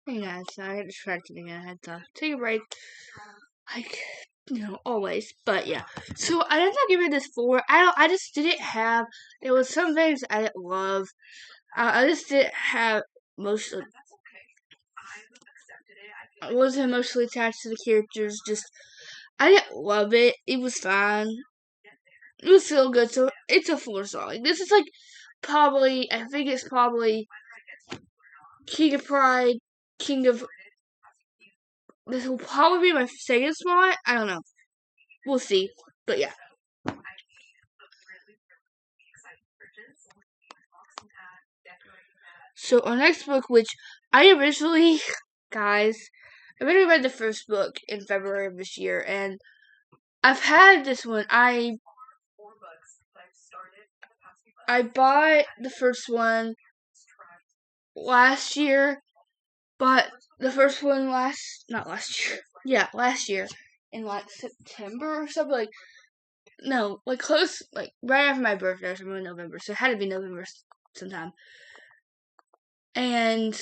Hey guys, I got distracted again. I had to take a break, like always. But yeah, so I did not give it this 4. I just didn't have. There was some things I didn't love. I just didn't have most. I wasn't emotionally attached to the characters. Just I didn't love it. It was fine. It was still good. So it's a 4 star. Like, this is like probably. I think it's probably King of Pride, King of. This will probably be my second spot. I don't know. We'll see. But yeah. So our next book, which I originally, guys, I originally read the first book in February of this year, and I've had this one. I bought the first one last year, but the first one not last year, yeah, last year in like September or something. Like no, like close, like right after my birthday or something in November. So it had to be November sometime, and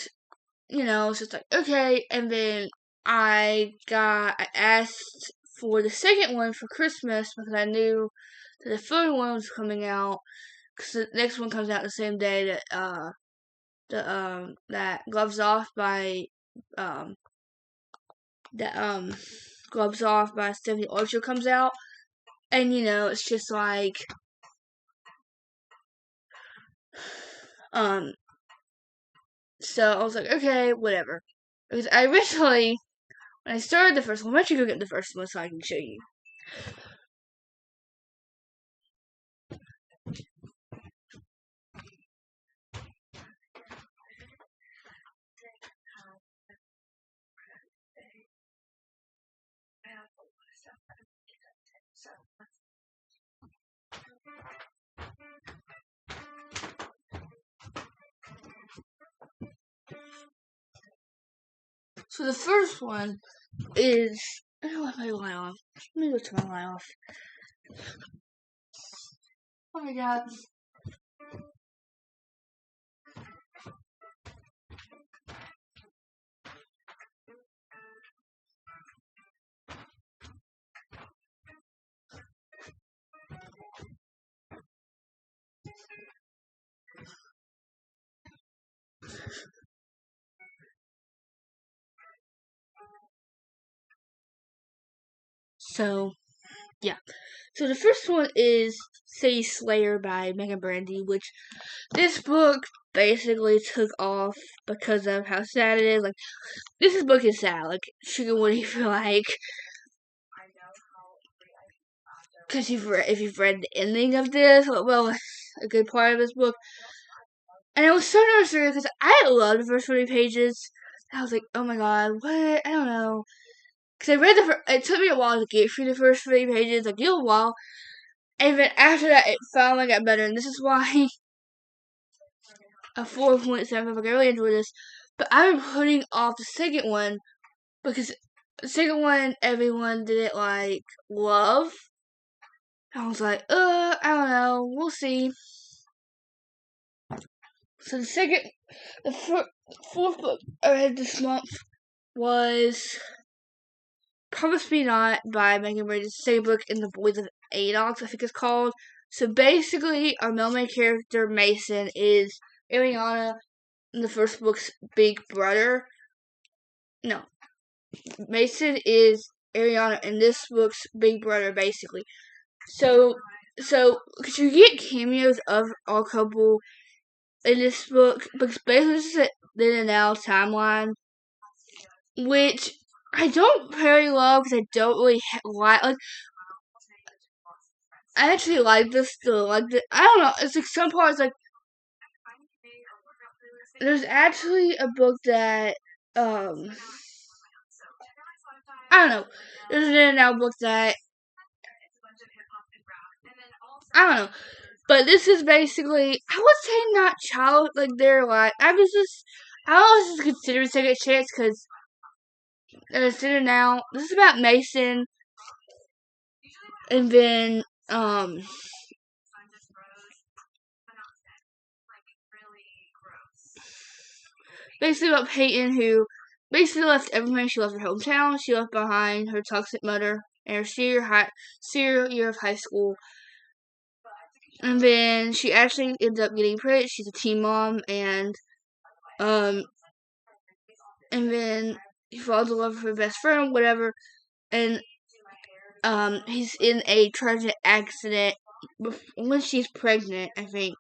it's just like, okay. And then I asked for the second one for Christmas because I knew that the third one was coming out, because the next one comes out the same day that that Gloves Off by um that Gloves Off by Stephanie Archer comes out. And it's just like so I was like, okay, whatever. Because I originally, when I started the first one, why don't you go get the first one so I can show you? So the first one is, I don't know if my light off. Let me go turn my light off. Oh my god. So yeah. So the first one is Say Slayer by Megan Brandy, which this book basically took off because of how sad it is. Like, this book is sad. Like, Sugar, what do you feel like? Because if you've read the ending of this, well, a good part of this book, and I was so nervous because I loved the first 20 pages. I was like, oh my god, what? I don't know. Because I read it took me a while to get through the first 20 pages, like, a while. And then after that, it finally got better, and this is why a 4.7. Like, I really enjoyed this. But I've been putting off the second one because the second one everyone didn't like love. I was like, I don't know, we'll see. So the fourth book I read this month was Promise Me Not by Megan Brandy's second book in the Boys of Adox, I think it's called. So basically, our main character, Mason, is Ariana in the first book's big brother. No, Mason is Ariana in this book's big brother, basically. So, because you get cameos of our couple in this book, because basically this is the now timeline, which I don't very love because I don't really like. I actually like this still. Like, I don't know. It's like some parts, like, there's actually a book that, I don't know. There's an now book that, I don't know. But this is basically, I would say not child, like, they're like, I was just considering second chance because sitting now. This is about Mason, and then, basically about Peyton, who basically left everything. She left her hometown. She left behind her toxic mother and her senior year of high school. And then she actually ends up getting pregnant. She's a teen mom, and um, and then he falls in love with her best friend, whatever. And he's in a tragic accident when she's pregnant, I think.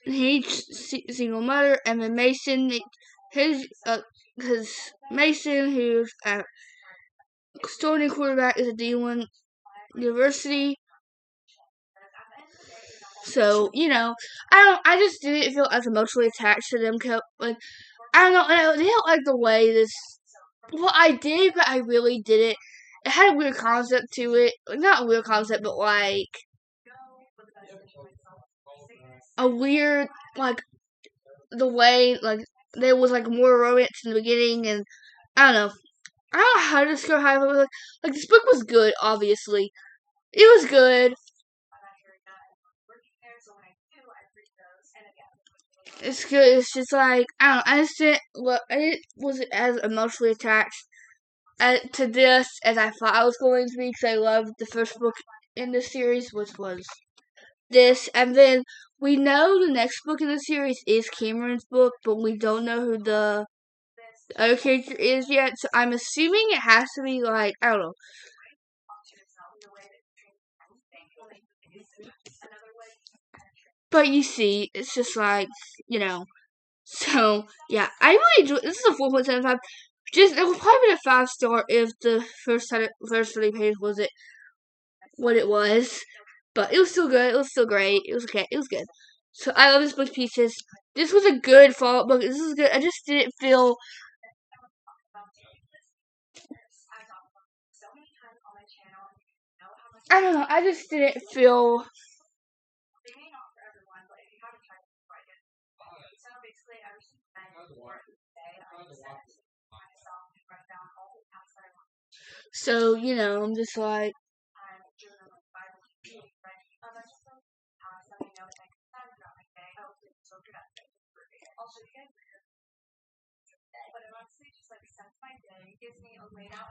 He's single mother, and then Mason, his Mason, who's a starting quarterback, is a D1 university. So I just didn't feel as emotionally attached to them. Like I don't know, and I didn't like the way this. Well, I did, but I really didn't. It had a weird concept to it. Not a weird concept, but like a weird, like the way like there was like more romance in the beginning, and I don't know. I don't know how to describe how it was like this book was good. Obviously, it was good. It's good. It's just like I don't know. I wasn't as emotionally attached to this as I thought I was going to be because I loved the first book in the series, which was this. And then we know the next book in the series is Cameron's book, but we don't know who the other character is yet. So I'm assuming it has to be like I don't know. But you see, it's just like So yeah, I really enjoyed. This is a 4.75. Just it would probably be a 5-star if the first 3 pages wasn't what it was, but it was still good. It was still great. It was okay. It was good. So I love this book pieces. This was a good follow-up book. This is good. I just didn't feel. I don't know. I just didn't feel. So I'm just like.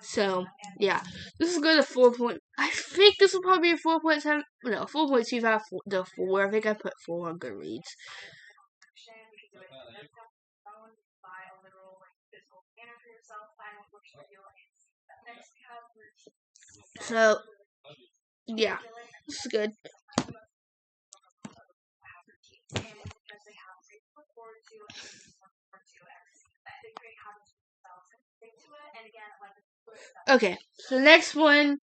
So yeah, this is good. I think this will probably be a 4.7. No, 4.25 to 4. I think I put 4 on Goodreads. So yeah, this is good. Okay, so the next one,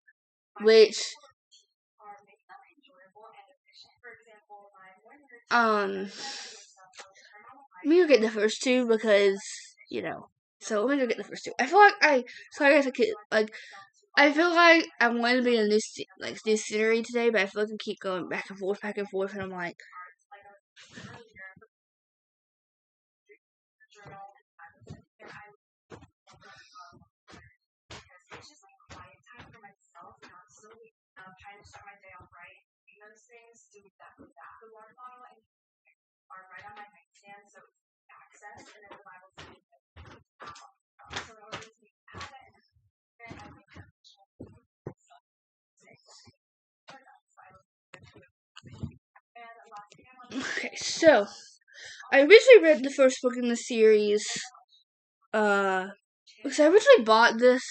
which let me go get the first two because So let me go get the first two. I feel like I feel like I want to be in this scenery today, but I feel like I keep going back and forth, and I'm like. Okay, so I originally read the first book in the series. Because I originally bought this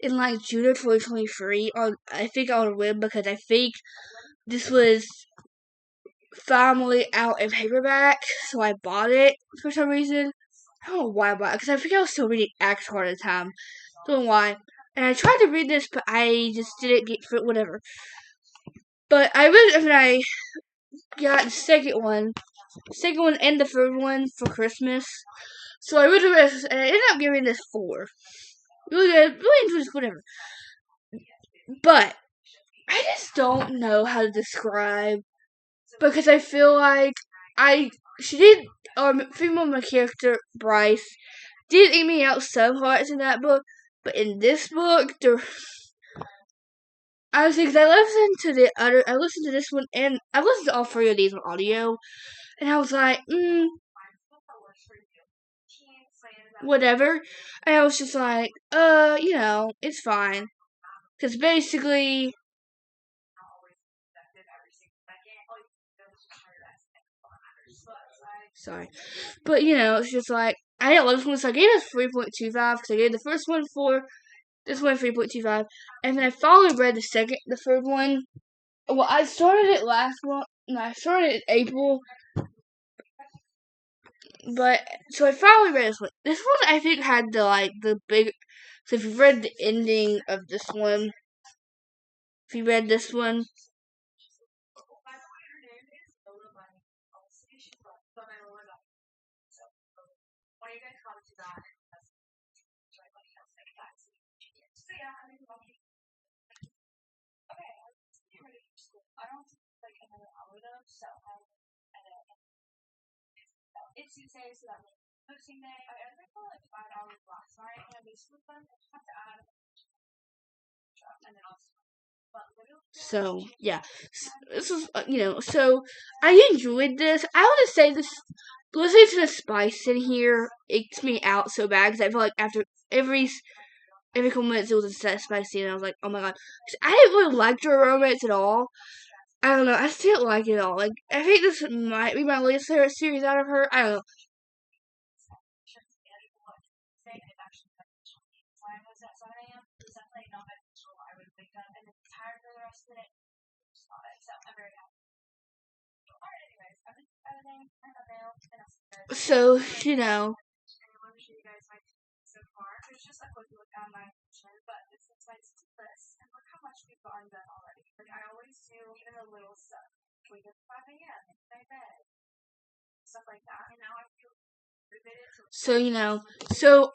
in like June of 2023. I think on a whim because I think this was finally out in paperback, so I bought it for some reason. I don't know why I bought it because I think I was still reading Axel at the time. Don't know why. And I tried to read this, but I just didn't get through whatever. But I got the second one and the third one for Christmas. So I really read this, and I ended up giving this 4. Really good, really enjoyed this, whatever. But I just don't know how to describe because I feel like she did female my character Bryce did eat me out some parts in that book, but in this book I listened to this one, and I listened to all 3 of these on audio, and I was like, whatever. And I was just like, it's fine. Because basically, sorry. But, it's just like, I didn't love this one, so I gave it 3.25, because I gave the first one 4, this one 3.25, and then I finally read the third one. Well, I started it last month, no, I started it in April, but, so I finally read this one. This one, I think, had the big, so if you read the ending of this one, if you read this one, so, yeah. This was, so I enjoyed this. I want to say this, listening to the spice in here, it's me out so bad, because I feel like after every couple minutes it was a spicy, and I was like, oh my god. 'Cause I didn't really like the romance at all. I don't know, I still didn't like it at all. Like, I think this might be my least favorite series out of her. I don't know. So, so,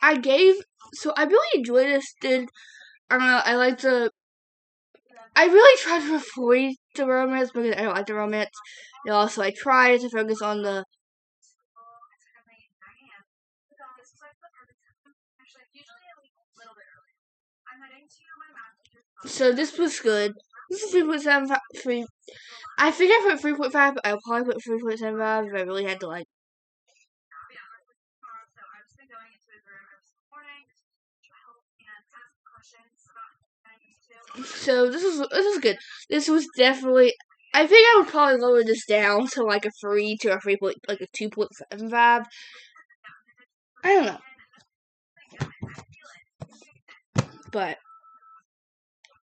I really enjoyed this. I don't know, I really tried to avoid the romance because I don't like the romance. And also, I tried to focus on the. So this was good. This is 3.75. I think I put 3.5, but I'll probably put 3.75 if I really had to So this is good. This was definitely. I think I would probably lower this down to like a 3 to a 2.75. I don't know, but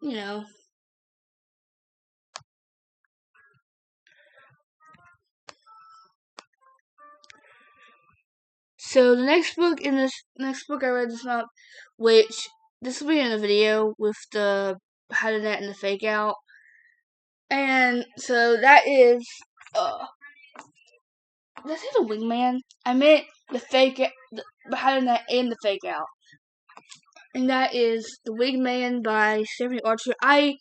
you know. So the next book I read this month, which this will be in a video with the how to net and the fake out, and so that is did I say the wingman? I meant the the how to net and the fake out, and that is the wingman by Stephanie Archer. I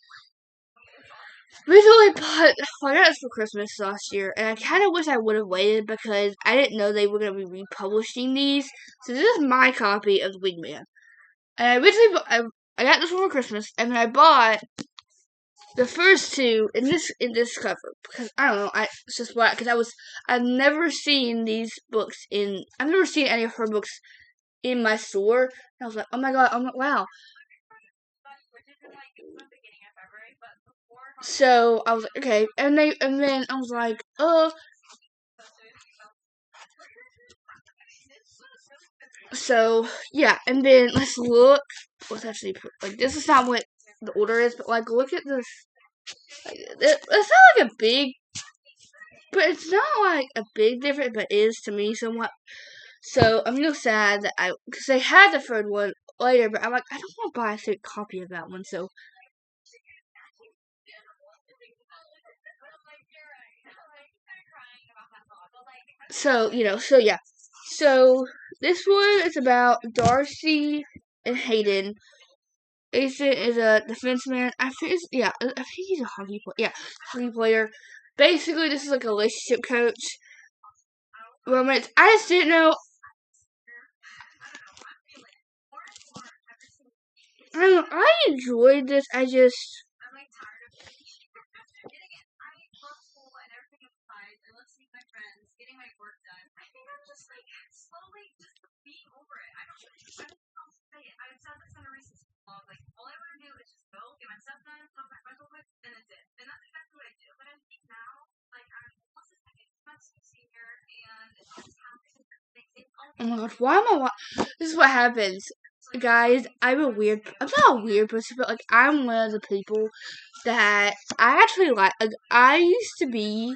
recently bought. Well, I got this for Christmas last year, and I kind of wish I would have waited because I didn't know they were going to be republishing these. So this is my copy of the Wingman. And I originally I got this one for Christmas, and then I bought the first two in this cover because I don't know. It's just what because I've never seen these books I've never seen any of her books in my store. And I was like, oh my god, wow. So I was like, okay, and then I was like, So yeah, and then let's look. What's actually like this is not what the order is, but like look at this. Like, it's not like a big, but it's not like a big difference, but it is to me somewhat. So I'm real sad that because they had the third one later, but I'm like I don't want to buy a third copy of that one. So yeah. So this one is about Darcy and Hayden. Ethan is a defenseman. I think he's a hockey player. Yeah, hockey player. Basically, this is like a relationship coach. Romance. I just didn't know. I don't know. I enjoyed this. I just. Oh my gosh, why am I? This is what happens, guys. I'm not a weird person, but like I'm one of the people that I actually like. I used to be,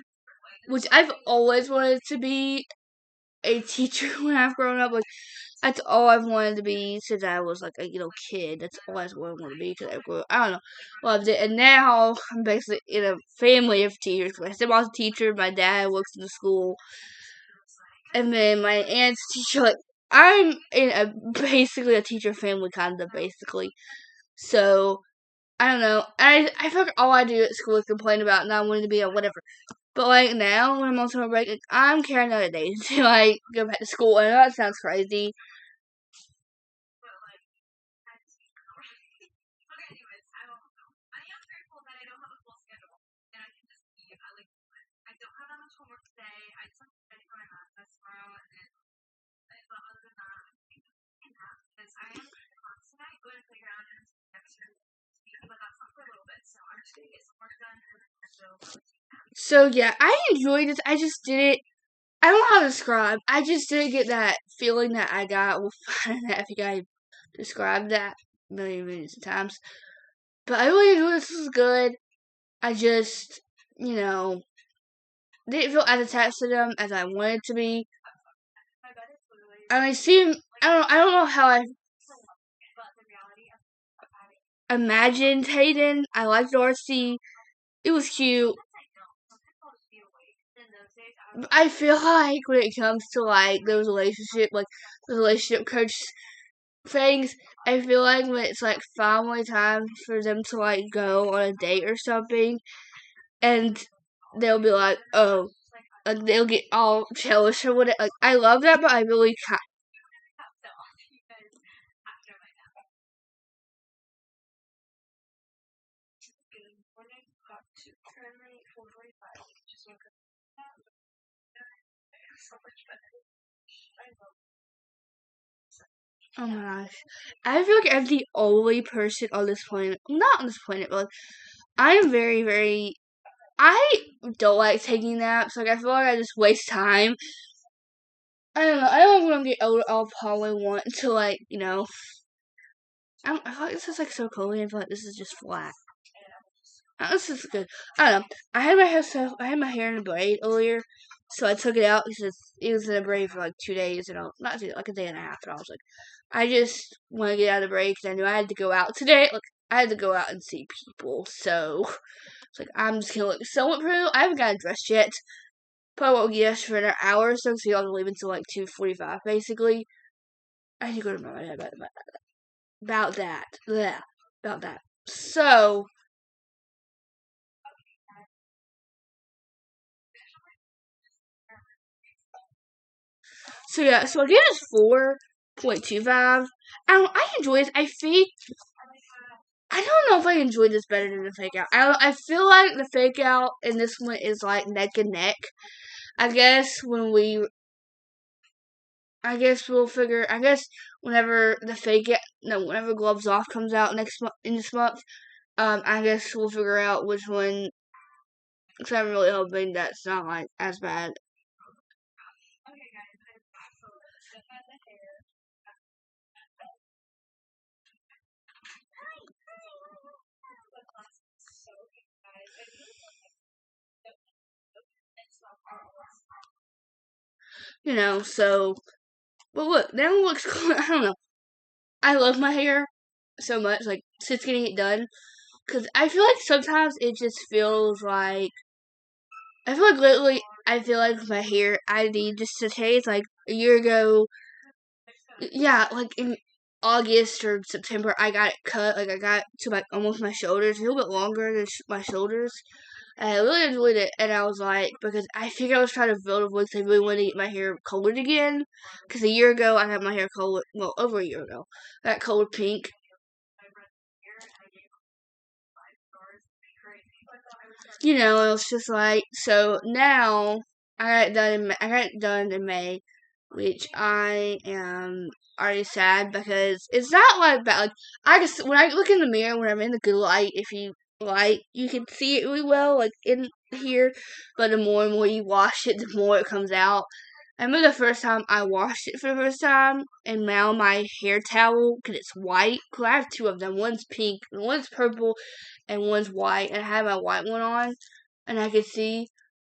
which I've always wanted to be, a teacher when I've grown up. Like that's all I've wanted to be since I was like a kid. That's all I wanted to be because I don't know, loved it. And now I'm basically in a family of teachers. My stepmom's a teacher. My dad works in the school, and then my aunt's a teacher. Like I'm in basically a teacher family, kind of basically. So I don't know. I feel like all I do at school is complain about not wanting to be a whatever. But like now, when I'm on summer break, like, I'm carrying out a day to like go back to school. I know that sounds crazy. So yeah, I enjoyed it. I just didn't. I don't know how to describe. I just didn't get that feeling that I got with I think I described that millions of times. But I really enjoyed this. This was good. I just, you know, didn't feel as attached to them as I wanted to be. And I seem. I don't know how I imagined Hayden. I liked Darcy. It was cute. I feel like when it comes to like those the relationship coach things, I feel like when it's like finally time for them to like go on a date or something, and they'll be like, oh, like they'll get all jealous or whatever. Like I love that, but I really can't. Oh my gosh, I feel like I'm the only person on this planet. Not on this planet, but like I am very, very. I don't like taking naps. Like I feel like I just waste time. I don't know. I don't know when I'm getting older. I'll probably want to I feel like this is like so cozy. I feel like this is just flat. This is good. I don't know. I had my hair in a braid earlier, so I took it out because it was in a braid for like 2 days, and not like a day and a half. And I was like, I just want to get out of the braid because I knew I had to go out today. Like I had to go out and see people, so it's like I'm just gonna look somewhat pretty. I haven't got dressed yet. Probably won't get dressed for another hour or so because y'all leave until like 2:45, basically. I need to go to my head about that. Yeah, about that. So yeah, so I gave it 4.25. I enjoyed it. I don't know if I enjoyed this better than the fake out. I feel like the fake out and this one is like neck and neck. I guess when we I guess we'll figure. I guess whenever the fake out, no, whenever Gloves Off comes out next month in this month, I guess we'll figure out which one. Because I'm really hoping that's not like as bad. So but look, now it looks cool. I don't know. I love my hair so much. Like since getting it done, because I feel like sometimes it just feels like I feel like lately I feel like my hair I need just to change. Like a year ago, yeah, like in August or September, I got it cut. Like I got it to like almost my shoulders, a little bit longer than my shoulders. And I really enjoyed it, and I was like, because I think I was trying to build a voice. I really wanted to get my hair colored again. Because a year ago, I had my hair colored. Well, over a year ago, I got colored pink. It was just like so. Now I got it done in May, which I am already sad because it's not like bad. Like I just when I look in the mirror when I'm in the good light, if you light, you can see it really well, like in here. But the more and more you wash it, the more it comes out. I remember the first time I washed it for the first time, and now my hair towel, because it's white, because I have two of them. One's pink, and one's purple, and one's white. And I had my white one on, and I could see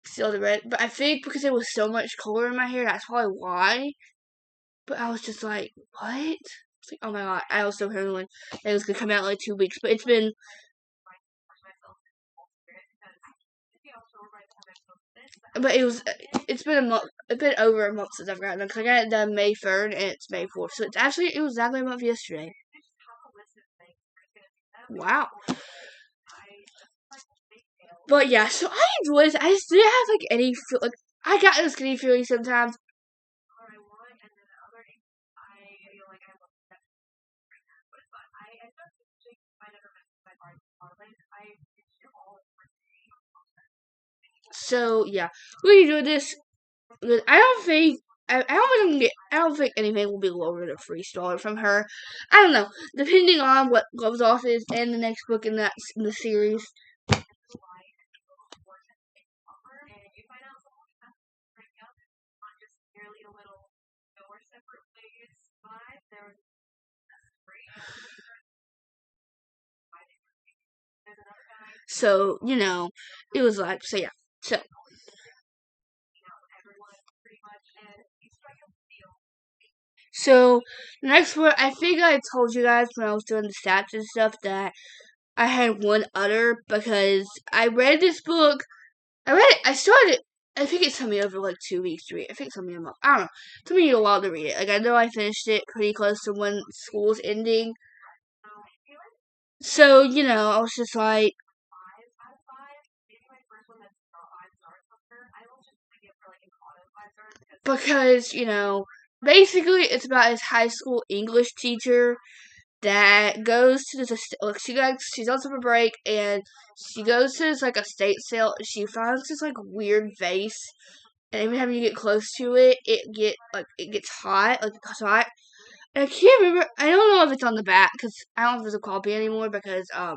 still the red. But I think because there was so much color in my hair, that's probably why. But I was just like, what? It's like, oh my god. I also heard one that it was going to come out in like 2 weeks. But it's been a month, a bit over a month since I've gotten them. Cause I got it done May 3rd and it's May 4th. So it was exactly a month yesterday. Wow. But yeah, so I enjoy this. I just didn't have like any, like, I got this skinny feeling sometimes. So yeah, we do this. I don't think I don't think anything will be lower than a freestyle from her. I don't know, depending on what goes off is and the next book in the series. So it was like so yeah. So the next one, I think I told you guys when I was doing the stats and stuff that I had one other because I read this book. I read it. I started. I think it took me over like 2 weeks to read. I think it took me a month. I don't know. It took me a while to read it. Like I know I finished it pretty close to when school's ending. So I was just like because basically it's about his high school English teacher that goes to this. Like she's on summer break and she goes to this like estate sale. She finds this like weird vase, and every time you get close to it, it gets hot, like it's hot. And I can't remember. I don't know if it's on the back because I don't know if there's a copy anymore because I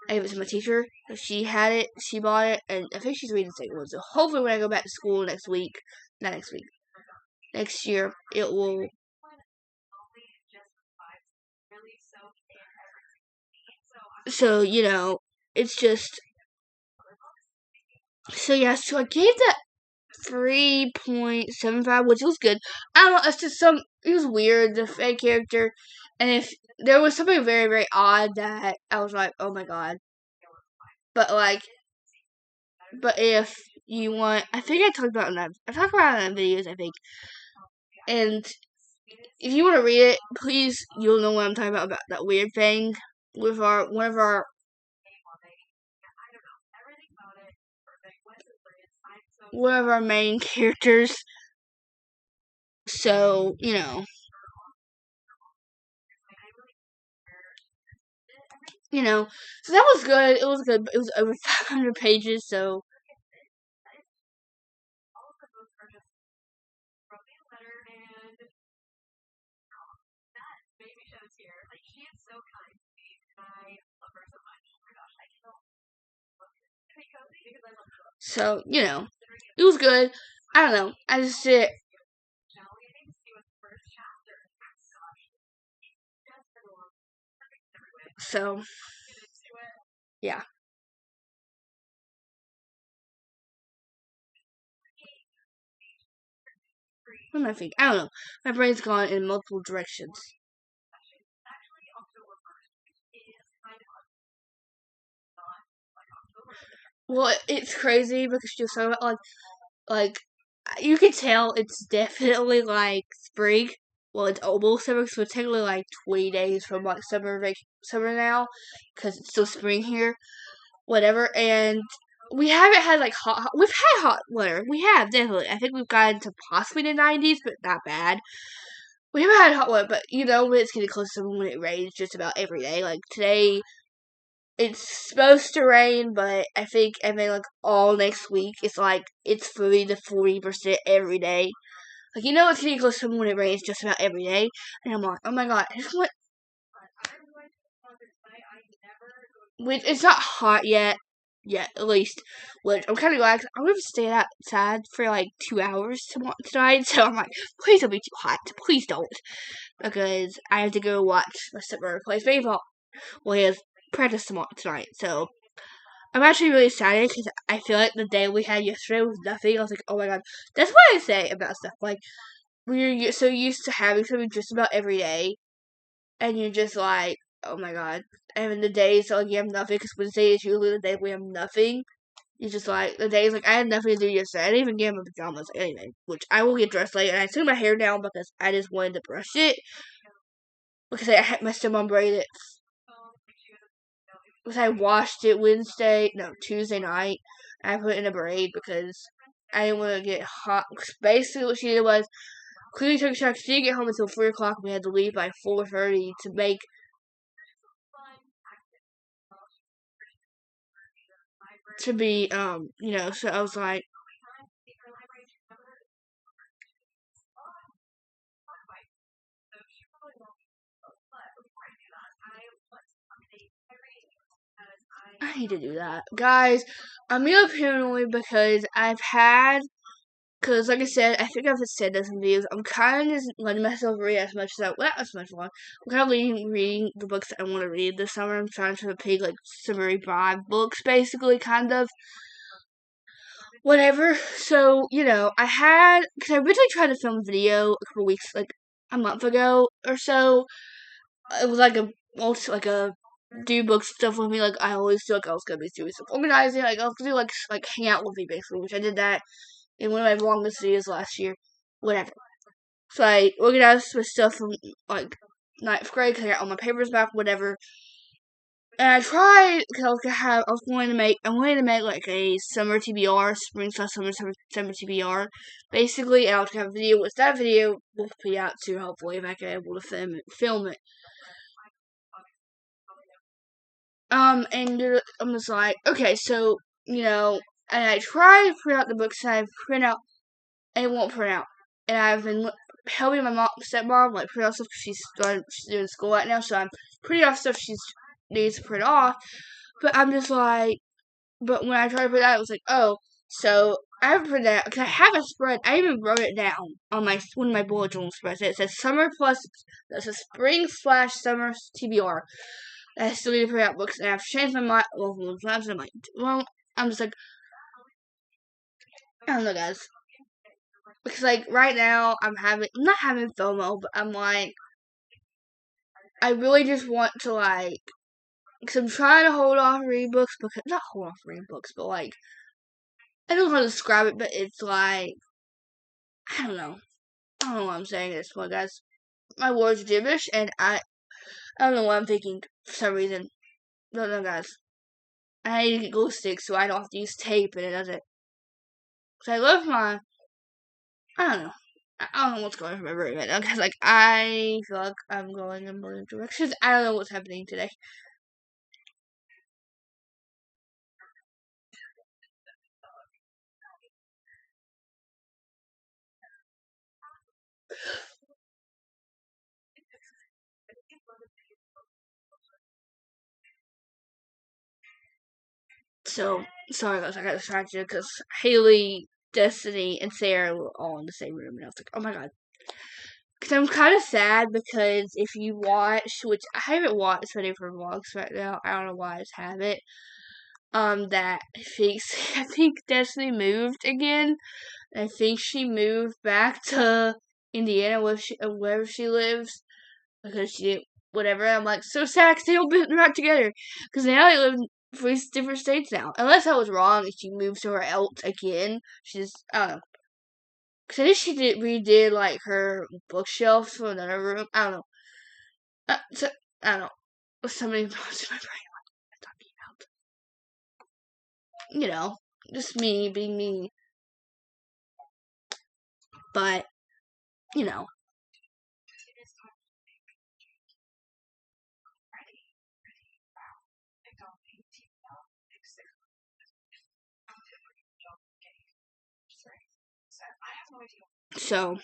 gave it to my teacher. She had it. She bought it, and I think she's reading the second one. So hopefully, when I go back to school next week, not next week, next year, it will. So it's just so yeah. So I gave that 3.75, which was good. I don't know. It's just it was weird the fake character, and if there was something very very odd that I was like, oh my god. But but if you want, I think I talked about it in that. I talked about it in videos, I think. And if you want to read it, please, you'll know what I'm talking about that weird thing with our one of our main characters. So so that was good. It was good. It was over 500 pages. So it was good. I don't know. I just did. So yeah. What am I thinking? I don't know. My brain's gone in multiple directions. Well, it's crazy because she was talking about like you can tell it's definitely like spring. Well, it's almost summer, so it's technically like 20 days from like summer now, because it's still spring here. Whatever, and we haven't had like we've had hot weather. We have definitely. I think we've gotten to possibly the 90s, but not bad. We haven't had hot weather, but when it's getting close to summer, when it rains just about every day. Like today, it's supposed to rain, but I mean like all next week it's 30 to 40% every day. Like it's getting close to when it rains just about every day, and I'm like, oh my god, it's not hot yet. yet, at least. Which I'm kind of glad, 'cause I'm going to stay outside for like 2 hours tonight. So I'm like, please don't be too hot. Please don't. Because I have to go watch my stepbrother play baseball. Well, he has practice tonight. So I'm actually really excited because I feel like the day we had yesterday was nothing. I was like, oh my god. That's what I say about stuff. Like, we're so used to having something just about every day. And you're just like, oh my god. And then the days like you have nothing, because Wednesday is usually the day we have nothing. You just like, the days like, I had nothing to do yesterday. I didn't even get my pajamas anyway, which I will get dressed later. And I took my hair down because I just wanted to brush it. Because I had my stepmom braid it. Because I washed it Tuesday night. And I put it in a braid because I didn't want to get hot. Because basically what she did was, clearly took a shower. She didn't get home until 3 o'clock. We had to leave by 4:30 to make to be so I was like, I need to do that, guys. I'm real paranoid because because like I said, I think I've said this in videos, I'm kind of just letting myself read as much as not as much long. I'm kind of reading the books that I want to read this summer. I'm trying to pick like summary 5 books, basically, kind of. Whatever. So, because I originally tried to film a video a couple weeks, like a month ago or so. It was like also like a do book stuff with me, like I always do. Like I was gonna be doing some organizing, like I was gonna do like hang out with me basically, which I did that in one of my longest videos last year. Whatever. So I organized my stuff from like 9th grade, because I got all my papers back, whatever. And I tried, because I wanted to make like a summer TBR, summer TBR, basically, and I was gonna have a video. With that video, will be out too, hopefully, if I can able to film it. And I'm just like, okay, so, and I try to print out the books, and I print out, and it won't print out. And I've been helping my stepmom, like, print out stuff, because she's doing school right now, so I'm printing off stuff she needs to print off. But I'm just like, but when I tried to print out, it was like, oh, so I have printed out, because I have a spread, I even wrote it down on one of my bullet journal spreads. It says summer plus, that's a spring/summer TBR. I still need to print out books, and I've changed my mind. Well, I'm like, well, I'm just like, I don't know, guys. Because, like, right now, I'm not having FOMO, but I'm like, I really just want to, like, because I'm trying to hold off reading books, not hold off reading books, but, like, I don't know how to describe it, but it's like, I don't know. I don't know what I'm saying at this point, guys. My words are gibberish, and I don't know what I'm thinking for some reason. Don't know, guys. I need to get glue sticks so I don't have to use tape, and it doesn't. Because I love I don't know. I don't know what's going on in my brain right now, because, like, I feel like I'm going in million directions. I don't know what's happening today. So, sorry guys, I got distracted because Haley, Destiny, and Sarah were all in the same room, and I was like, oh my god. Because I'm kind of sad, because if you watch, which I haven't watched any of her vlogs right now, I don't know why I just haven't, that I think Destiny moved again. I think she moved back to Indiana, wherever she lives, because she did whatever. I'm like, so sad, because they all been back together. Because now they live in 3 different states now. Unless I was wrong, and she moved somewhere else again. I don't know. Because I think she redid, like, her bookshelves for another room. I don't know. I don't know. Something popped in my brain. What am I talking about? Just me being me. But, you know. So,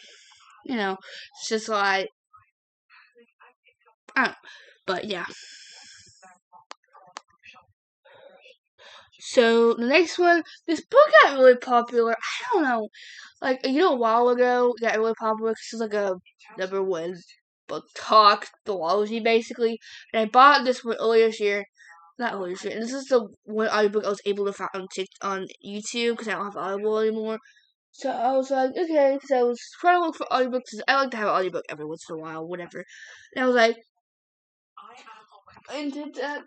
it's just like, I don't know. But, yeah. So the next one, this book got really popular. I don't know, like a while ago, it got really popular because it's like a #1 book talk duology basically. And I bought this one earlier this year, not earlier this year. And this is the one audiobook I was able to find on YouTube because I don't have Audible anymore. So I was like, okay, so I was trying to look for audiobooks. I like to have an audiobook every once in a while, whatever. And I was like, and did that.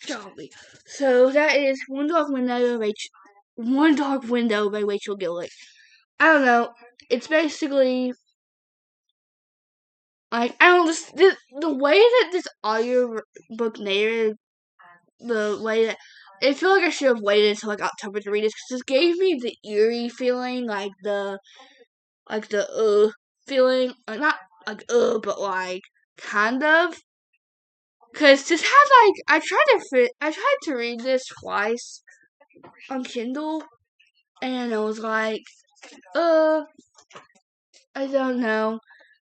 Golly. So that is One Dark Window by Rachel Gillick. I don't know. It's basically like I don't know, the way that this audiobook narrated, the way that I feel like I should have waited until like October to read this because this gave me the eerie feeling, like the feeling, not like but like kind of. Cause this had like I tried to read this twice on Kindle, and I was like, I don't know.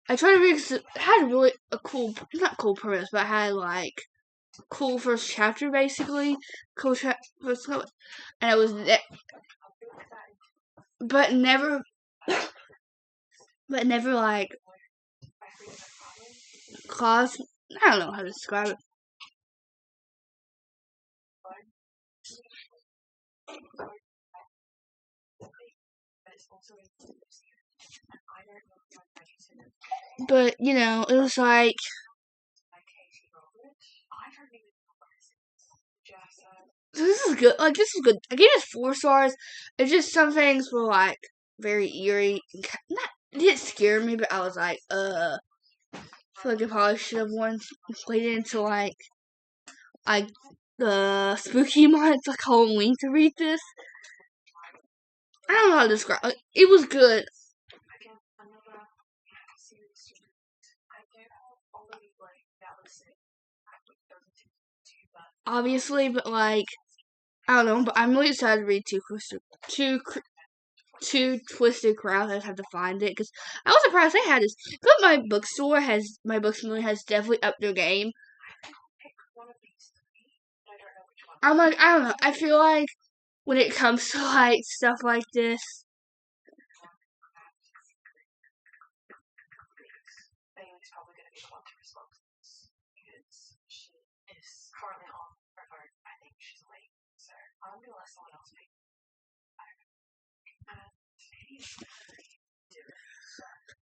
I tried to read because it had really a cool, not cool premise, but it had like cool first chapter basically, and it was but never, but never like caused. I don't know how to describe it. But it was like this is good. Like this is good. I gave it 4 stars. It's just some things were like very eerie. Not it didn't scare me, but I was like, I feel like I probably should have waited until like the spooky month, like Halloween, to read this. I don't know how to describe. It was good. Obviously, but like I don't know. But I'm really excited to read two Twisted Crowds. I just have to find it because I was surprised they had this. But my bookstore has definitely upped their game. I'm like I don't know. I feel like when it comes to like stuff like this,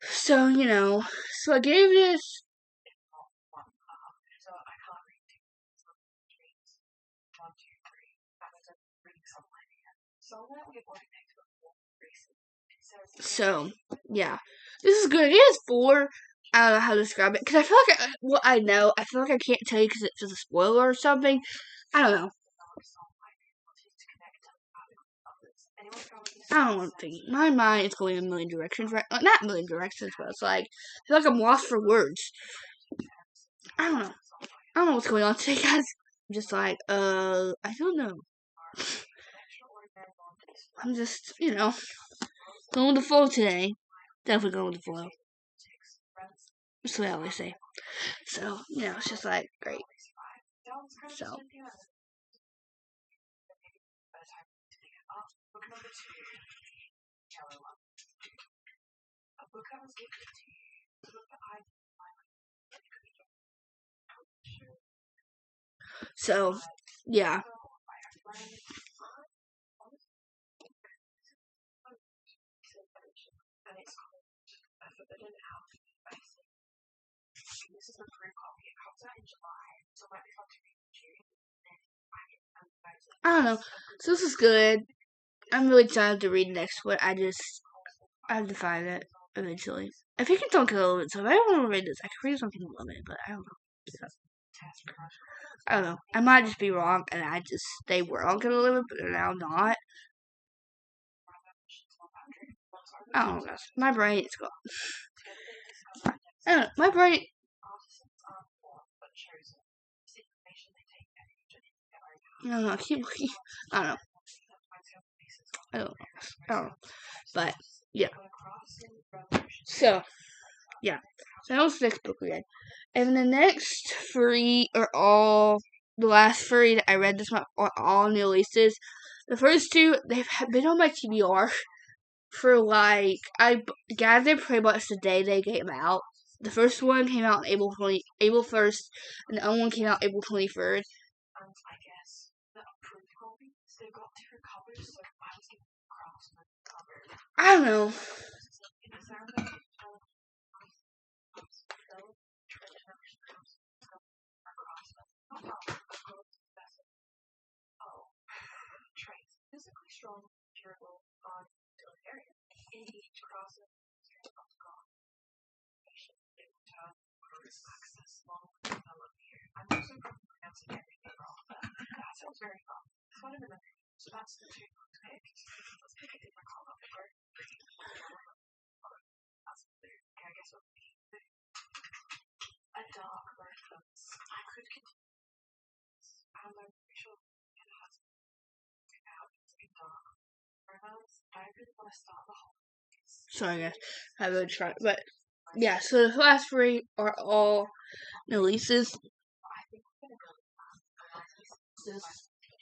so so I gave this. So yeah, this is good. It is 4. I don't know how to describe it because I feel like I know. I feel like I can't tell you because it's just a spoiler or something. I don't know. I don't think my mind is going a million directions right. Not a million directions, but it's like I feel like I'm lost for words. I don't know. I don't know what's going on today, guys. I'm just like I don't know. I'm just going with the flow today. Definitely going with the flow. That's what I always say. So it's just like great. So so yeah. I don't know. So this is good. I'm really excited to read the next one. I have to find it eventually. I think it's on Kindle Unlimited, so if I don't want to read this, I can read it on Kindle Unlimited, but I don't know. So, I don't know. I might just be wrong, and they were on Kindle Unlimited, but they're now not. I don't know. My brain is gone. I don't know. My brain. I don't know. I keep looking. I don't know. I don't know. I don't know. But yeah. So yeah. So that was the next book we read. And the next three are all the last three that I read this month are all new releases. The first two they've been on my TBR for like I gathered pretty much the day they came out. The first one came out on April 1st, and the other one came out April 23rd. I don't know. Sorry guys, I really tried, but yeah. So the last three are all new releases.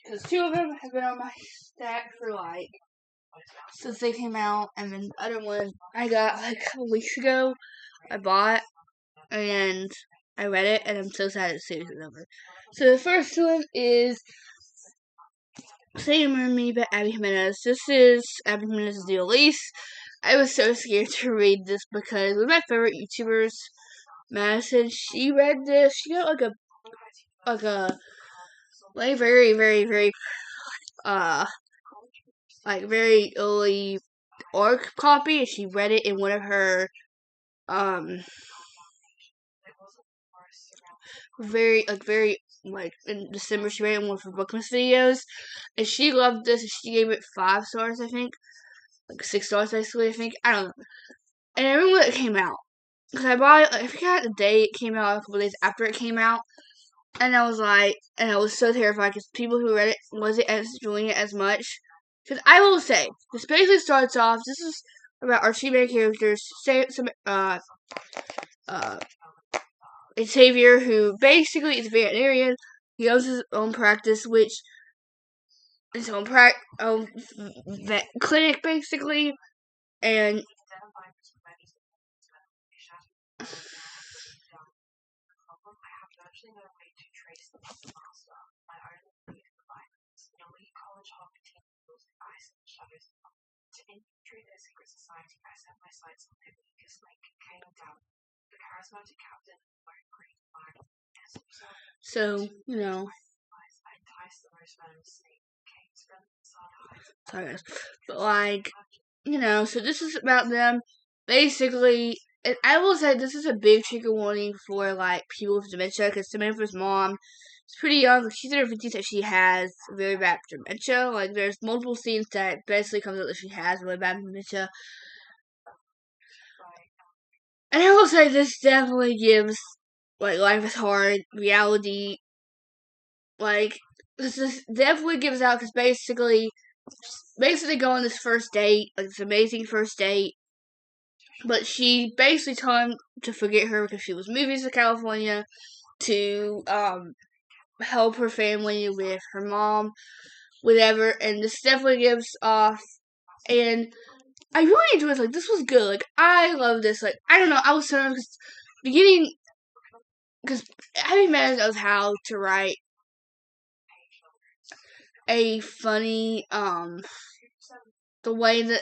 Because two of them have been on my stack for like since they came out, and then the other one I got like a couple weeks ago. I bought and I read it, and I'm so sad the series is over. So the first one is Say You Me by Abby Jimenez. This is Abby Jimenez's new release. I was so scared to read this because one of my favorite YouTubers, Madison, she read this. She got like very, very, very like very early orc copy, and she read it in one of her very like in December. She read it in one of her Bookmas videos, and she loved this. And she gave it 5 stars, I think, like 6 stars basically. I think I don't know. And I remember when it came out because I bought it. Like, I forgot the day it came out, a couple days after it came out, and I was like, and I was so terrified because people who read it wasn't enjoying it as much. Because I will say, this basically starts off. This is about our two main characters, Xavier, who basically is a veterinarian. He owns his own practice, which his own vet clinic, basically, and so sorry guys, but like so this is about them. Basically, and I will say this is a big trigger warning for like people with dementia because Samantha's mom is pretty young. She's in her 50s and she has very bad dementia. Like there's multiple scenes that basically comes out that she has really bad dementia. And I will say this definitely gives like Life is Hard reality. Like this definitely gives out because basically go on this first date, like this amazing first date. But she basically told him to forget her because she was moving to California to help her family with her mom, whatever. And this definitely gives off. And I really enjoyed it. Like this was good. Like I love this. Like I don't know. I was so because beginning because Abby Madden knows how to write a funny the way that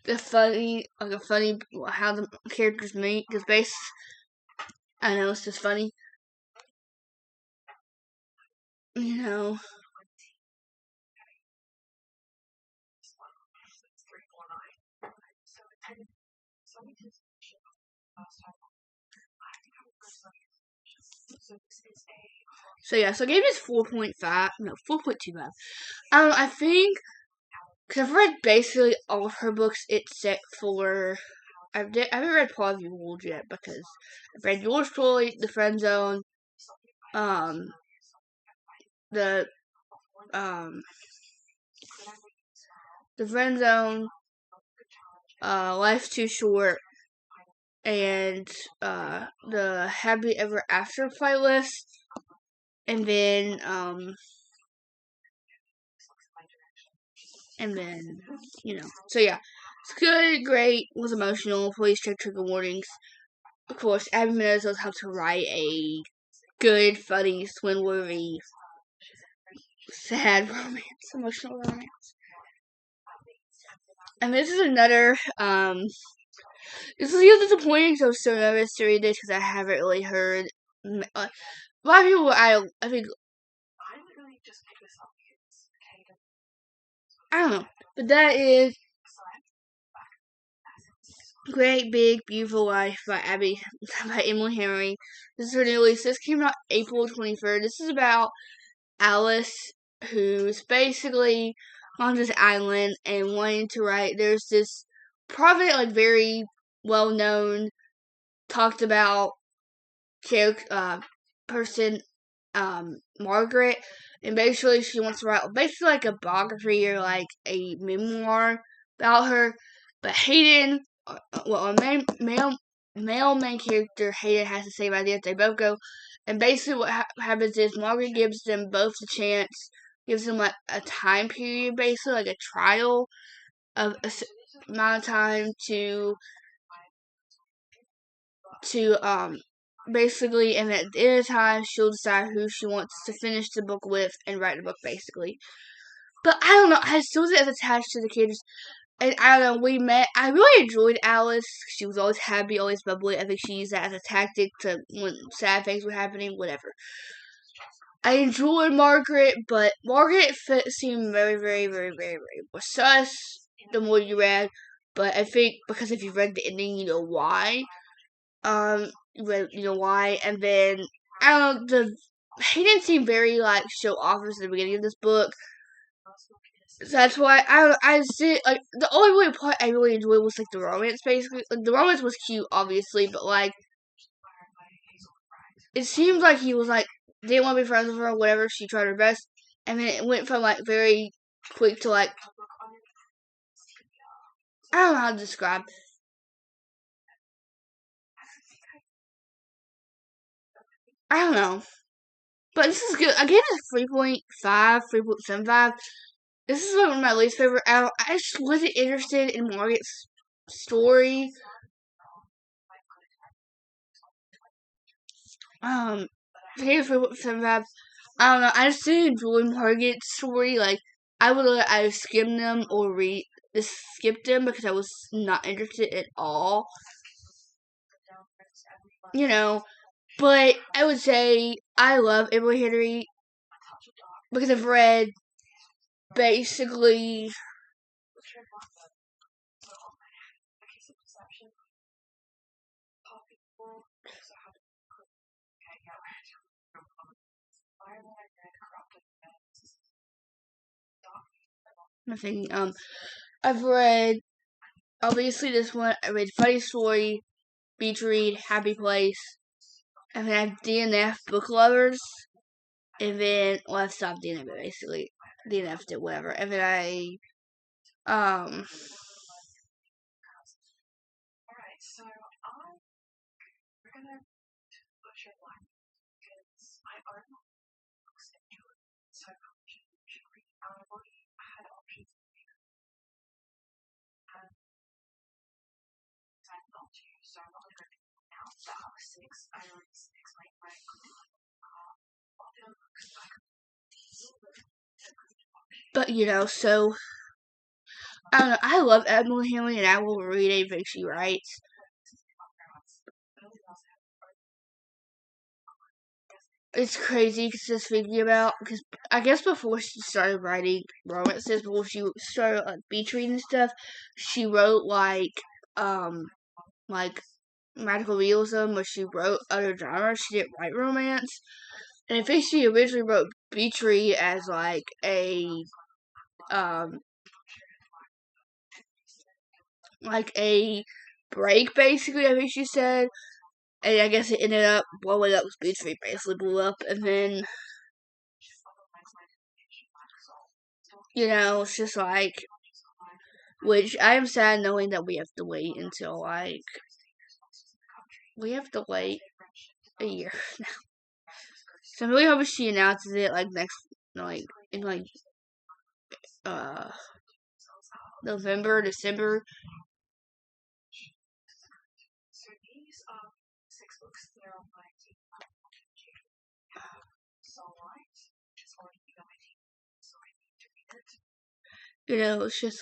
the funny like a funny how the characters meet because I know it's just funny, you know. So yeah, so I gave this 4.5, no 4.25. I think because I've read basically all of her books except for I haven't read Paul of Wolves yet because I've read Yours Truly, The Friend Zone, um, the The Friend Zone, Life's Too Short, and the Happy Ever After playlist, and then so yeah, it's good, great, was emotional. Please check trigger warnings. Of course, Abby Meadows knows how to write a good, funny, swindlery, sad romance, emotional romance. And this is another, this is a little disappointing because I was so nervous to read this because I haven't really heard, a lot of people, I think, I don't know, but that is Great Big Beautiful Life by Emily Henry. This is her new release. This came out April 23rd. This is about Alice, who's basically on this island and wanting to write. There's this private, like, very well known, talked about person, Margaret, and basically she wants to write basically like a biography or like a memoir about her. But Hayden, our male main character, Hayden, has the same idea. They both go, and basically what happens is Margaret gives them both the chance, gives them like a time period, basically like a trial of a amount of time to basically, and at the end of the time, she'll decide who she wants to finish the book with and write the book, basically. But I don't know, I still was attached to the kids, and I don't know, I really enjoyed Alice. She was always happy, always bubbly. I think she used that as a tactic to, when sad things were happening, whatever. I enjoyed Margaret, but Margaret seemed very, very, very, very, very sus the more you read. But I think because if you read the ending, you know why. You know why, and then I don't know, he didn't seem very like show off at the beginning of this book. So that's why I see, like, the only really part I really enjoyed was like the romance, basically. Like, the romance was cute, obviously, but like it seems like he was like didn't want to be friends with her or whatever. She tried her best, and then it went from like very quick to like I don't know how to describe. I don't know. But this is good. I gave it a 3.5, 3.75. This is like one of my least favorite. I just wasn't interested in Margaret's story. I gave it 3.75. I don't know. I just didn't enjoy Margaret's story. Like, I would have either skimmed them or skipped them because I was not interested at all. You know, but I would say I love Emily Henry because I've read basically nothing. I've read obviously this one. I read Funny Story, Beach Read, Happy Place, and then I have DNF Book Lovers, and then I stopped DNF basically. DNF'd it, whatever. And then but so I don't know. I love Emily Henry, and I will read anything she writes. It's crazy just thinking about, because I guess before she started writing romances, before she started like beach reading and stuff, she wrote like magical realism, where she wrote other genres. She didn't write romance, and I think she originally wrote beach read as like a break, basically. I think she said. And I guess it ended up blowing up. Beach Read basically blew up, and then it's just like which I am sad knowing that we have to wait until a year now. So I'm really hoping she announces it in uh November, December. It's just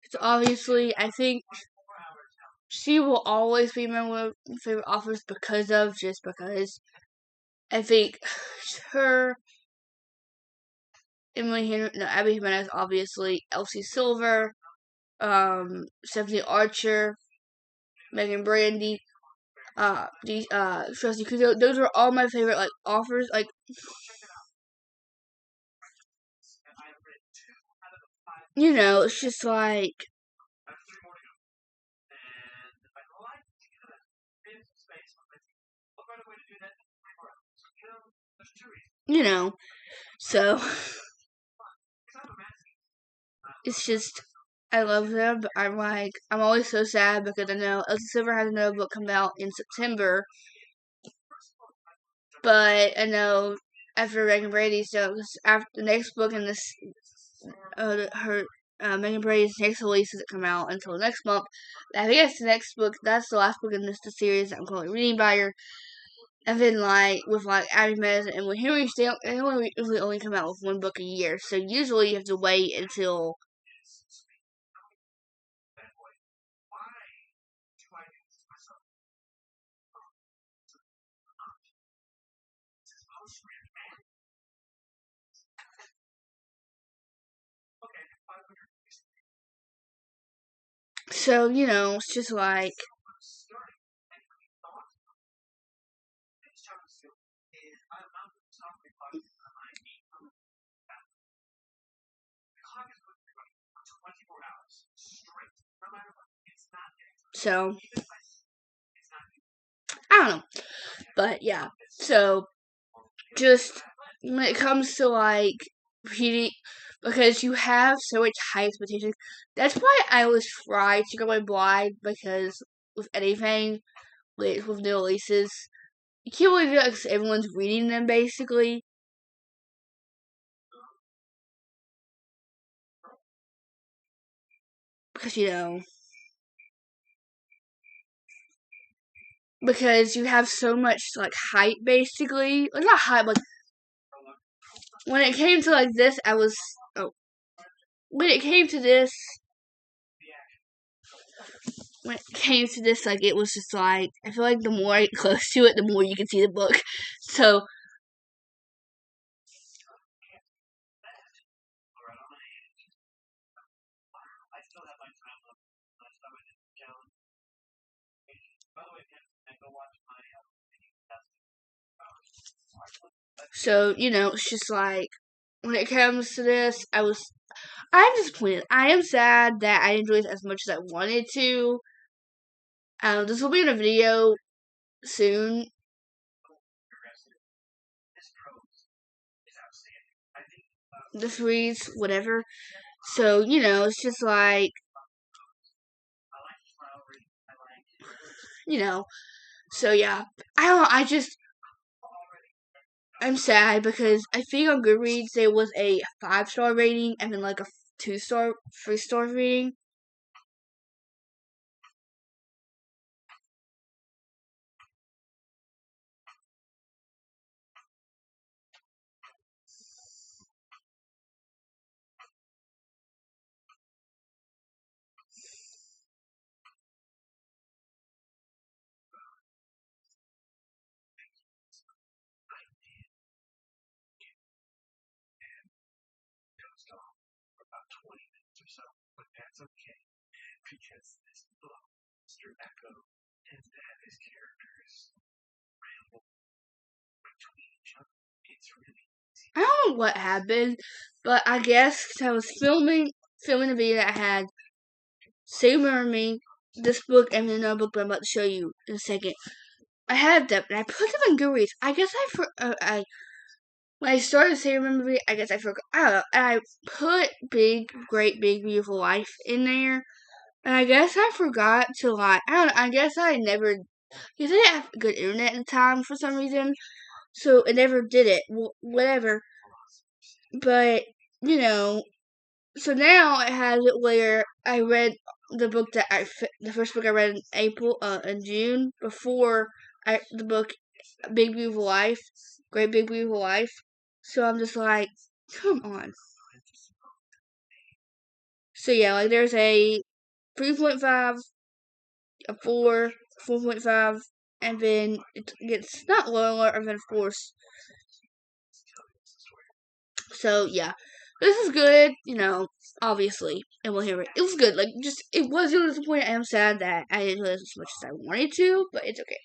it's obviously, I think she will always be one of my favorite authors because I think her, Abby Jimenez, obviously, Elsie Silver, Stephanie Archer, Megan Brandy, Chelsea Kuzo. Those are all my favorite authors. It's just so it's just I love them, but I'm always so sad because I know Elsie Silver has another book come out in September, but I know after Megan Brady, so after the next book in this, her Megan Brady's next release doesn't come out until next month. I think that's the next book. That's the last book in the series that I'm currently reading by her. And then with Abby Jimenez and with Henry, they only come out with one book a year. So usually you have to wait until it's just so I don't know. But yeah. So just when it comes to reading, because you have so much high expectations, that's why I always try to go in blind, because with anything with new releases, you can't really do that because everyone's reading them basically. Because because you have so much hype basically. Not hype, but when it came to this, when it came to this it was just I feel like the more I get close to it, the more you can see the book. So it's just when it comes to this, I'm disappointed. I am sad that I didn't enjoy it as much as I wanted to. This will be in a video soon. This reads whatever. So it's just So yeah, I don't know. I'm sad because I think on Goodreads there was a 5-star rating and then a 2-star, 3-star rating. I don't know what happened, but I guess 'cause I was filming the video that had Sailor Me, this book and another book that I'm about to show you in a second. I had them and I put them in Goodreads. I guess when I started Say Remember Me, I guess I forgot. I don't know. And I put Big, Great, Big, Beautiful Life in there. And I guess I forgot to I don't know. I guess I never. Because I didn't have good internet at the time for some reason. So it never did it. Whatever. But, so now it has it where I read the book the first book I read in June, before the book Big Beautiful Life, Great Big Beautiful Life. So I'm just like, come on. So yeah, like there's a 3.5, a 4, 4.5, and then it gets not lower, and then of course. So yeah, this is good, obviously, and we'll hear it. It was good, it was disappointing. I am sad that I didn't read as much as I wanted to, but it's okay.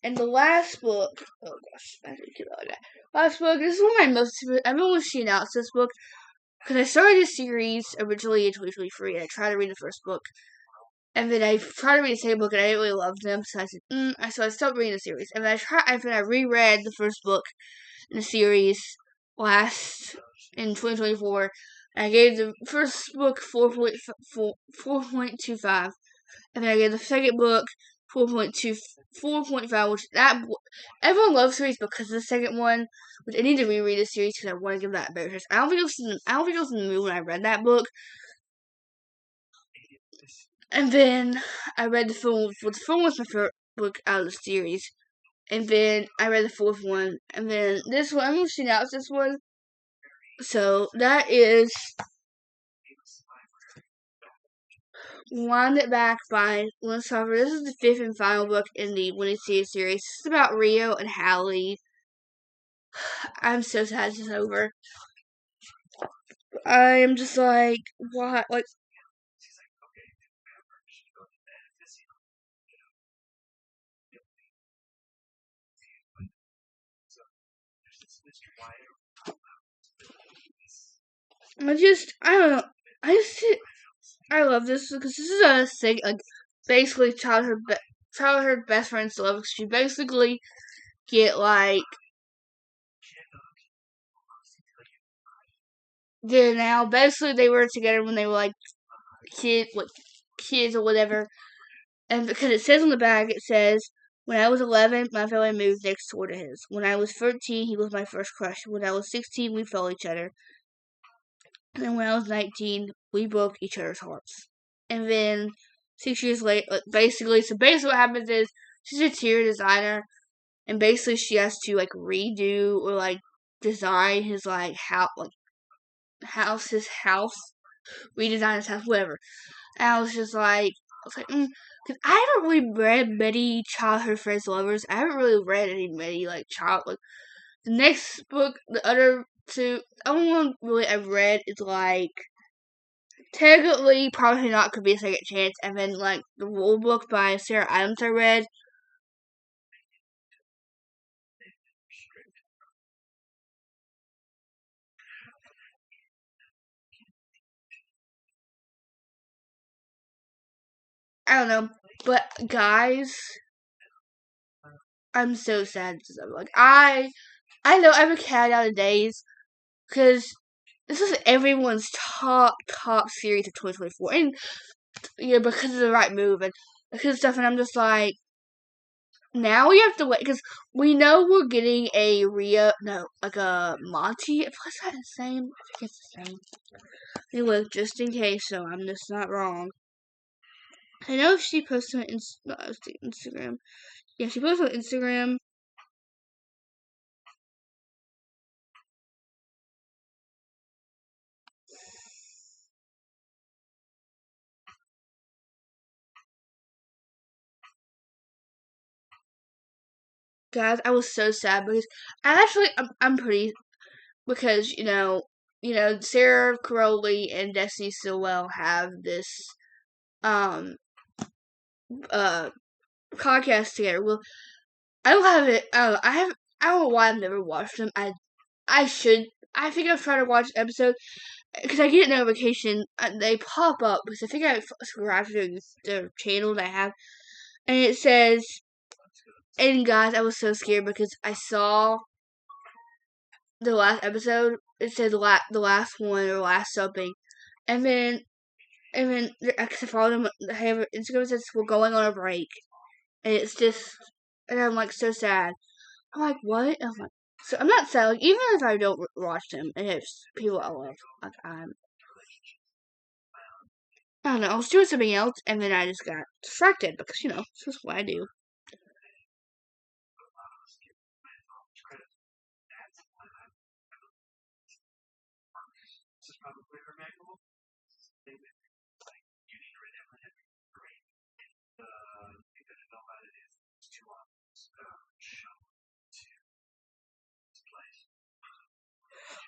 And the last book, oh gosh, I didn't get all that. Last book, this is one of my most, I remember when she announced this book, because I started this series originally in 2023, and I tried to read the first book, and then I tried to read the second book, and I didn't really love them, so I said, so I stopped reading the series, and then I reread the first book in the series in 2024, and I gave the first book 4.25, and then I gave the second book 4.5, which everyone loves series because of the second one, which I need to reread the series because I want to give that a better chance. I don't think I was in the mood when I read that book. And then I read the film. The film was my favorite book out of the series. And then I read the fourth one. And then this one, I'm going to out this one. So that is Wind It Back by Liz Hoffer. This is the fifth and final book in the Winning Series series. This is about Rio and Hallie. I'm so sad this is over. I am just like, what? Like, I don't know. I love this because this is basically childhood best friends love. She basically get now basically they were together when they were kids or whatever. And because it says on the bag, it says, when I was 11, my family moved next door to his. When I was 13, he was my first crush. When I was 16, we fell each other. And then when I was 19, we broke each other's hearts. And then 6 years later, basically what happens is she's a interior designer, and basically she has to redo or design his his house, redesign his house, whatever. And I was just because I haven't really read many childhood friends lovers. I haven't really read any many the next book, the other two, the only one really I've read is technically Probably Not Could Be a Second Chance, and then the rule book by Sarah Adams I read. I don't know, but guys, I'm so sad. I know I'm a cat out of days because this is everyone's top series of 2024, and because of the right move and because of stuff, and I'm just like, now we have to wait because we know we're getting a a Monty. Was that the same? I think it's the same. Anyway, just in case, so I'm just not wrong. I know if she posted on Instagram. Yeah, she posted on Instagram. Guys, I was so sad because I'm pretty because Sarah Crowley and Destiny Stillwell have this um podcast together. Well, I don't have it. I don't know why I've never watched them. I should. I think I've tried to watch an episode. because I get a notification, they pop up because I think I subscribed to the channel that I have, and it says, and guys, I was so scared because I saw the last episode. It said the last one or last something, and then I follow them. I have Instagram says we're going on a break, and it's just, and I'm like so sad. I'm like, what? I'm like, so I'm not sad. Like, even if I don't watch them, and it's people I love, like I don't know. I was doing something else, and then I just got distracted because this is what I do.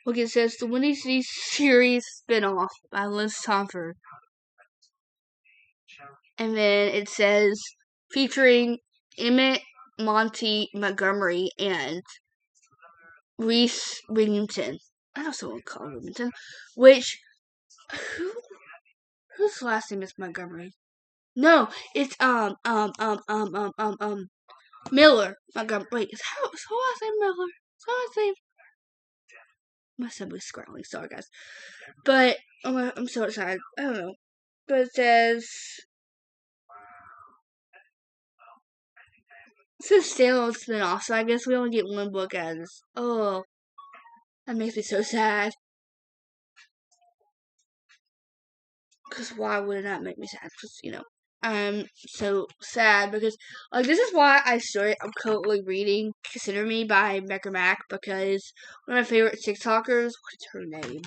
Look, it says the Windy City series spinoff by Liz Tomford. And then it says featuring Emmett Monty Montgomery and Reese Wiggington. I know someone called Wiggington. Which whose last name is Montgomery? No, it's Miller Montgomery. Wait, is her last name Miller? Is her last name? My assembly's scrolling. Sorry, guys. But I'm so excited. I don't know. But it says standalone spin-off, so I guess we only get one book as. Oh, that makes me so sad. Because why would it not make me sad? Because, I'm so sad because, this is why I started. I'm currently reading Consider Me by Becca Mac because one of my favorite TikTokers, what's her name?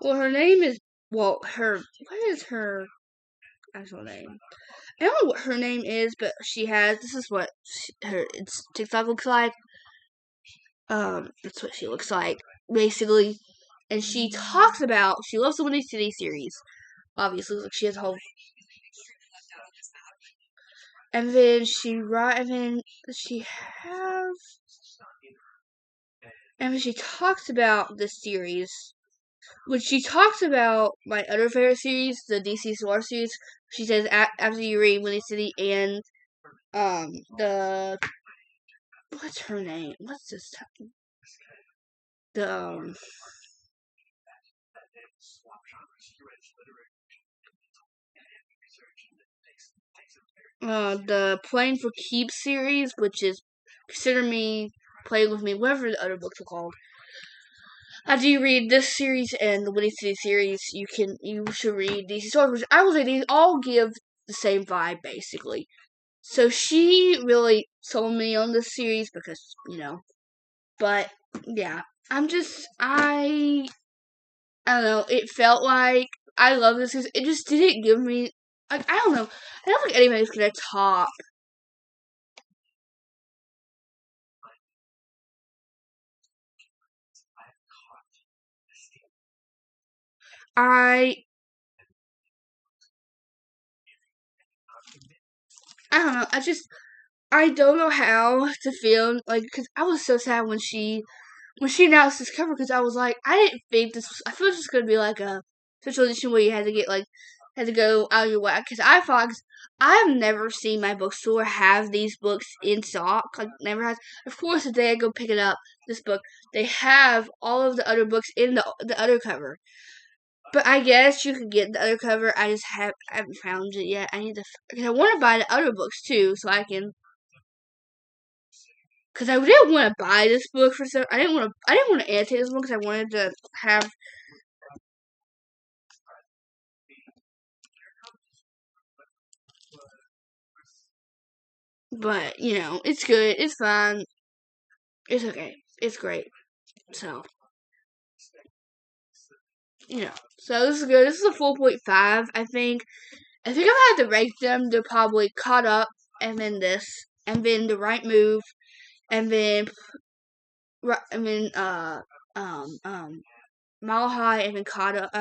Well, her name is, what is her actual name? I don't know what her name is, but this is what her TikTok looks like. That's what she looks like, basically. And she talks about, she loves the Windy City series. Obviously, like she has a whole. And then she has, and then she talks about this series. When she talks about my other favorite series, the DC Solar series, she says after you read Windy City and the what's her name? What's this? The the Playing for Keeps series, which is Consider Me, Playing with Me, whatever the other books are called. After you read this series and the Windy City series, you should read DC Solar, which I will say these all give the same vibe basically. So she really sold me on this series because, but yeah, I don't know, it felt like I love this series. It just didn't give me, I don't know, I don't think anybody's gonna top. I don't know, I don't know how to feel, because I was so sad when she announced this cover, because I was like, I didn't think this was, I thought this was going to be like a special edition where you had to had to go out of your way, because I've never seen my bookstore have these books in stock, never has. Of course, the day I go pick it up, this book, they have all of the other books in the other cover. But I guess you could get the other cover. I just haven't found it yet. Because I want to buy the other books too, so I can. Because I didn't want to buy this book for some. I didn't want to annotate this book because I wanted to have. But it's good. It's fine. It's okay. It's great. So So this is good. This is a 4.5, I think. I think if I had to rank them, they're probably Caught Up, and then this, and then The Right Move, and then Mile High, and then Caught Up.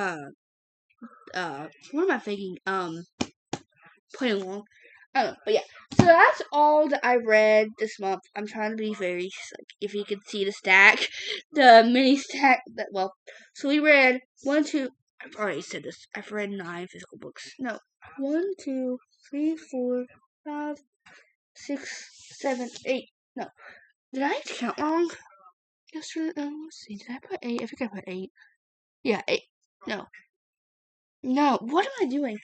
What am I thinking? Play Along. But yeah. So that's all that I read this month. I'm trying to be very, if you can see the stack, the mini stack. So we read 1, 2. I've already said this. I've read 9 physical books. No, 1, 2, 3, 4, 5, 6, 7, 8. No, did I count wrong? Yesterday, let's see. Did I put 8? I think I put 8. Yeah, 8. No. What am I doing?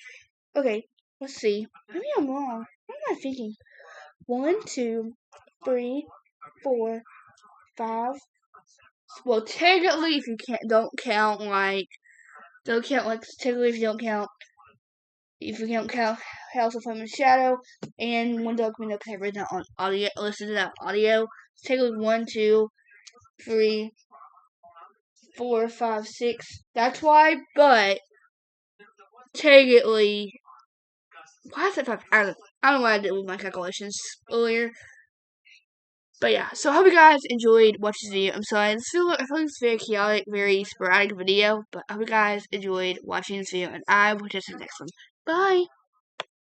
Okay, let's see. Maybe I'm wrong. What am I thinking? 1, 2, 3, 4, 5. Well, technically, if you don't count technically if you don't count House of Flame and Shadow and One Dog Window, because I read that on audio, listen to that audio. It's technically 1, 2, 3, 4, 5, 6. That's why, but technically, why is it 5? I don't know what I did with my calculations earlier. But yeah, so I hope you guys enjoyed watching this video. I'm sorry, I feel like it's very chaotic, very sporadic video, but I hope you guys enjoyed watching this video, and I will catch you in the next one. Bye!